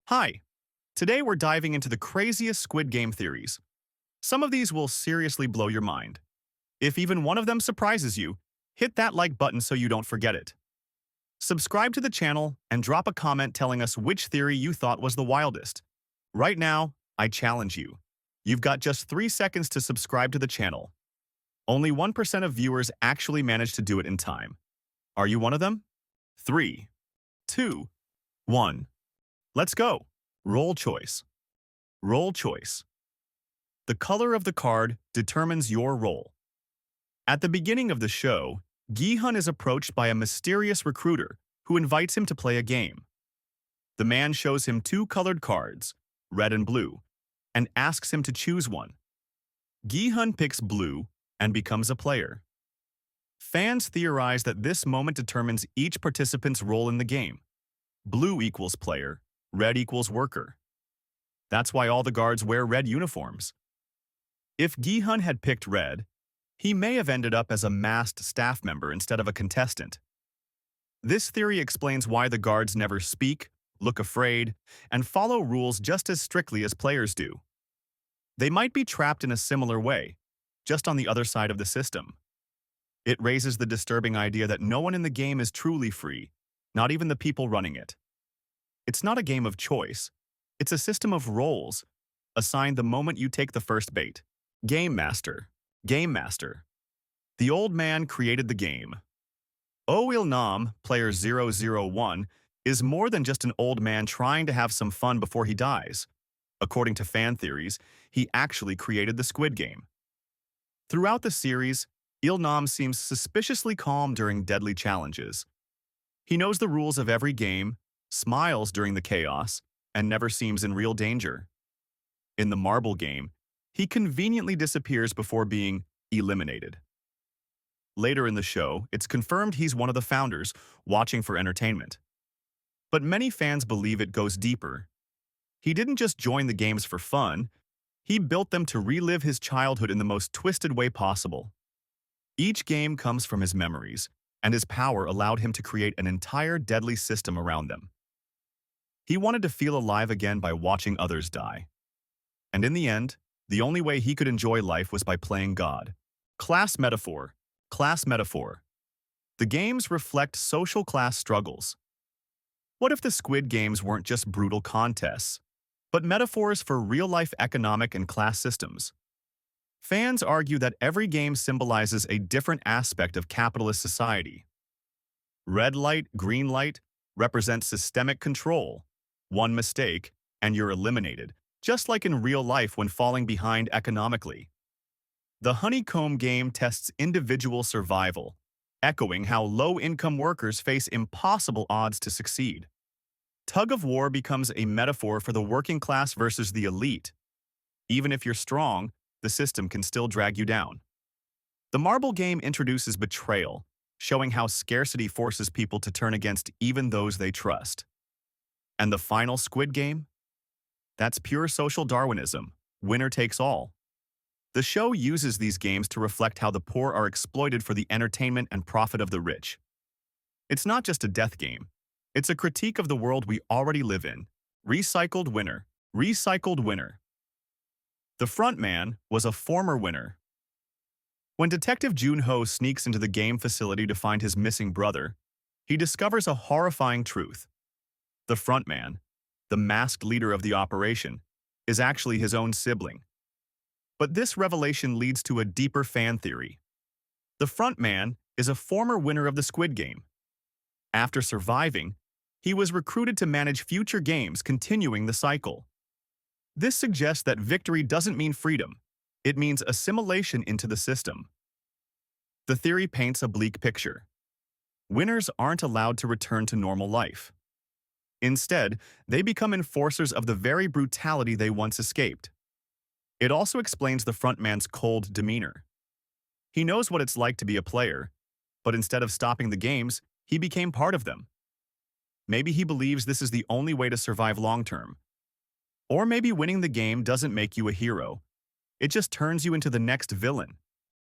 Hi, today we're diving into the craziest Squid Game theories. Some of these will seriously blow your mind. If even one of them surprises you, hit that like button so you don't forget it. Subscribe to the channel and drop a comment telling us which theory you thought was the wildest. Right now, I challenge you. You've got just 3 seconds to subscribe to the channel. Only 1% of viewers actually manage to do it in time. Are you one of them? 3, 2, 1. Let's go. Role choice. Role choice. The color of the card determines your role. At the beginning of the show, Gi-hun is approached by a mysterious recruiter who invites him to play a game. The man shows him 2 colored cards, red and blue, and asks him to choose one. Gi-hun picks blue and becomes a player. Fans theorize that this moment determines each participant's role in the game. Blue equals player, red equals worker. That's why all the guards wear red uniforms. If Gi-hun had picked red, he may have ended up as a masked staff member instead of a contestant. This theory explains why the guards never speak, look afraid, and follow rules just as strictly as players do. They might be trapped in a similar way, just on the other side of the system. It raises the disturbing idea that no one in the game is truly free, not even the people running it. It's not a game of choice. It's a system of roles, assigned the moment you take the first bait. Game Master. Game Master. The old man created the game. Oh Il-nam, player 001, is more than just an old man trying to have some fun before he dies. According to fan theories, he actually created the Squid Game. Throughout the series, Il-nam seems suspiciously calm during deadly challenges. He knows the rules of every game, smiles during the chaos, and never seems in real danger. In the marble game, he conveniently disappears before being eliminated. Later in the show, it's confirmed he's one of the founders, watching for entertainment. But many fans believe it goes deeper. He didn't just join the games for fun, he built them to relive his childhood in the most twisted way possible. Each game comes from his memories, and his power allowed him to create an entire deadly system around them. He wanted to feel alive again by watching others die. And in the end, the only way he could enjoy life was by playing God. Class metaphor. Class metaphor. The games reflect social class struggles. What if the Squid Games weren't just brutal contests, but metaphors for real-life economic and class systems? Fans argue that every game symbolizes a different aspect of capitalist society. Red light, green light represent systemic control. One mistake, and you're eliminated, just like in real life when falling behind economically. The honeycomb game tests individual survival, echoing how low-income workers face impossible odds to succeed. Tug of war becomes a metaphor for the working class versus the elite. Even if you're strong, the system can still drag you down. The marble game introduces betrayal, showing how scarcity forces people to turn against even those they trust. And the final Squid Game? That's pure social Darwinism. Winner takes all. The show uses these games to reflect how the poor are exploited for the entertainment and profit of the rich. It's not just a death game. It's a critique of the world we already live in. Recycled winner. Recycled winner. The front man was a former winner. When Detective Jun-ho sneaks into the game facility to find his missing brother, he discovers a horrifying truth. The front man, the masked leader of the operation, is actually his own sibling. But this revelation leads to a deeper fan theory. The front man is a former winner of the Squid Game. After surviving, he was recruited to manage future games, continuing the cycle. This suggests that victory doesn't mean freedom. It means assimilation into the system. The theory paints a bleak picture. Winners aren't allowed to return to normal life. Instead, they become enforcers of the very brutality they once escaped. It also explains the frontman's cold demeanor. He knows what it's like to be a player, but instead of stopping the games, he became part of them. Maybe he believes this is the only way to survive long-term. Or maybe winning the game doesn't make you a hero. It just turns you into the next villain.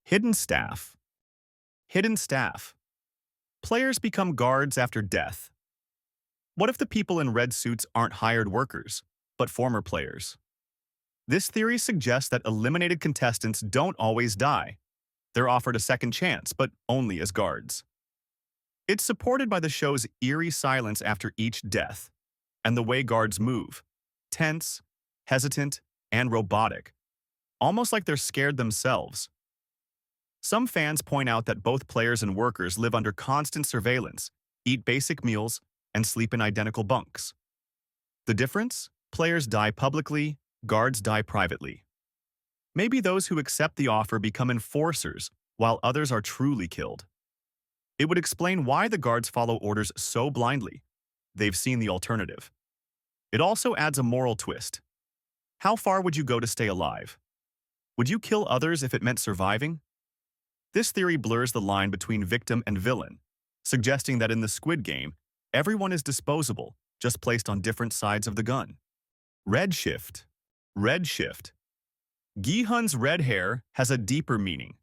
Hidden staff. Hidden staff. Players become guards after death. What if the people in red suits aren't hired workers, but former players? This theory suggests that eliminated contestants don't always die. They're offered a second chance, but only as guards. It's supported by the show's eerie silence after each death, and the way guards move, tense, hesitant, and robotic, almost like they're scared themselves. Some fans point out that both players and workers live under constant surveillance, eat basic meals, and sleep in identical bunks. The difference? Players die publicly, guards die privately. Maybe those who accept the offer become enforcers, while others are truly killed. It would explain why the guards follow orders so blindly. They've seen the alternative. It also adds a moral twist. How far would you go to stay alive? Would you kill others if it meant surviving? This theory blurs the line between victim and villain, suggesting that in the Squid Game, everyone is disposable, just placed on different sides of the gun. Redshift. Redshift. Gi-hun's red hair has a deeper meaning.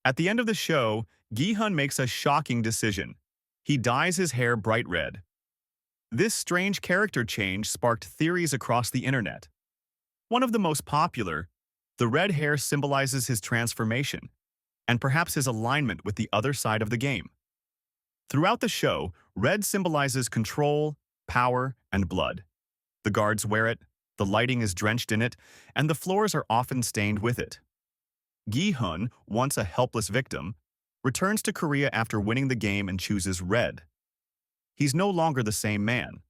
At the end of the show, Gi-hun makes a shocking decision. He dyes his hair bright red. This strange character change sparked theories across the internet. One of the most popular, the red hair symbolizes his transformation, and perhaps his alignment with the other side of the game. Throughout the show, red symbolizes control, power, and blood. The guards wear it, the lighting is drenched in it, and the floors are often stained with it. Gi-hun, once a helpless victim, returns to Korea after winning the game and chooses red. He's no longer the same man.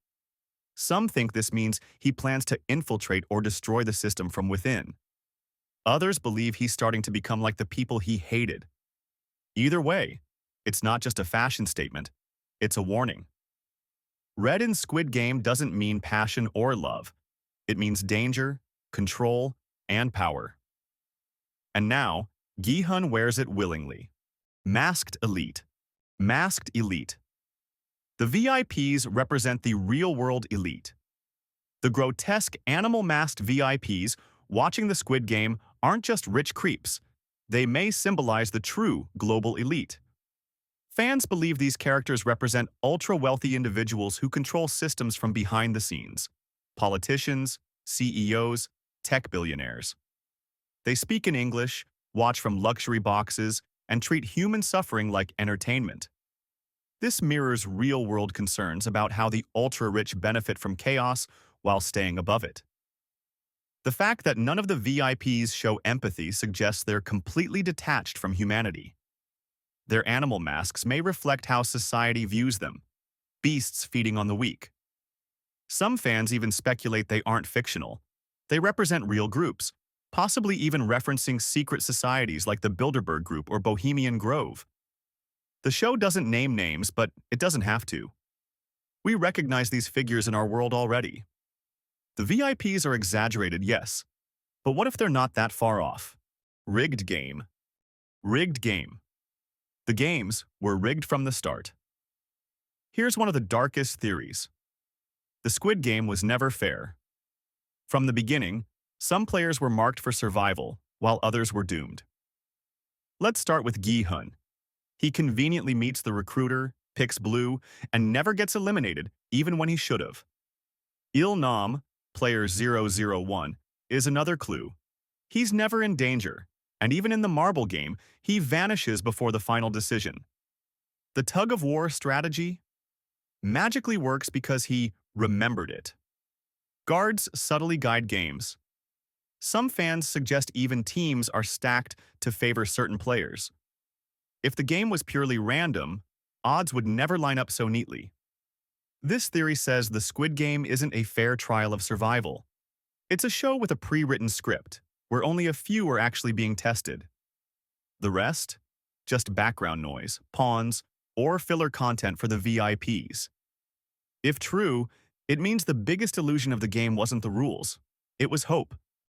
Some think this means he plans to infiltrate or destroy the system from within. Others believe he's starting to become like the people he hated. Either way, it's not just a fashion statement, it's a warning. Red in Squid Game doesn't mean passion or love. It means danger, control, and power. And now, Gi-hun wears it willingly. Masked Elite. Masked Elite. The VIPs represent the real-world elite. The grotesque animal-masked VIPs watching the Squid Game aren't just rich creeps. They may symbolize the true global elite. Fans believe these characters represent ultra-wealthy individuals who control systems from behind the scenes. Politicians, CEOs, tech billionaires. They speak in English, watch from luxury boxes, and treat human suffering like entertainment. This mirrors real-world concerns about how the ultra-rich benefit from chaos while staying above it. The fact that none of the VIPs show empathy suggests they're completely detached from humanity. Their animal masks may reflect how society views them, beasts feeding on the weak. Some fans even speculate they aren't fictional. They represent real groups, possibly even referencing secret societies like the Bilderberg Group or Bohemian Grove. The show doesn't name names, but it doesn't have to. We recognize these figures in our world already. The VIPs are exaggerated, yes, but what if they're not that far off? Rigged game. Rigged game. The games were rigged from the start. Here's one of the darkest theories. The Squid Game was never fair. From the beginning, some players were marked for survival, while others were doomed. Let's start with Gi-hun. He conveniently meets the recruiter, picks blue, and never gets eliminated, even when he should have. Il-nam, player 001, is another clue. He's never in danger, and even in the marble game, he vanishes before the final decision. The tug-of-war strategy magically works because he remembered it. Guards subtly guide games. Some fans suggest even teams are stacked to favor certain players. If the game was purely random, odds would never line up so neatly. This theory says the Squid Game isn't a fair trial of survival. It's a show with a pre-written script, where only a few are actually being tested. The rest? Just background noise, pawns, or filler content for the VIPs. If true, it means the biggest illusion of the game wasn't the rules. It was hope.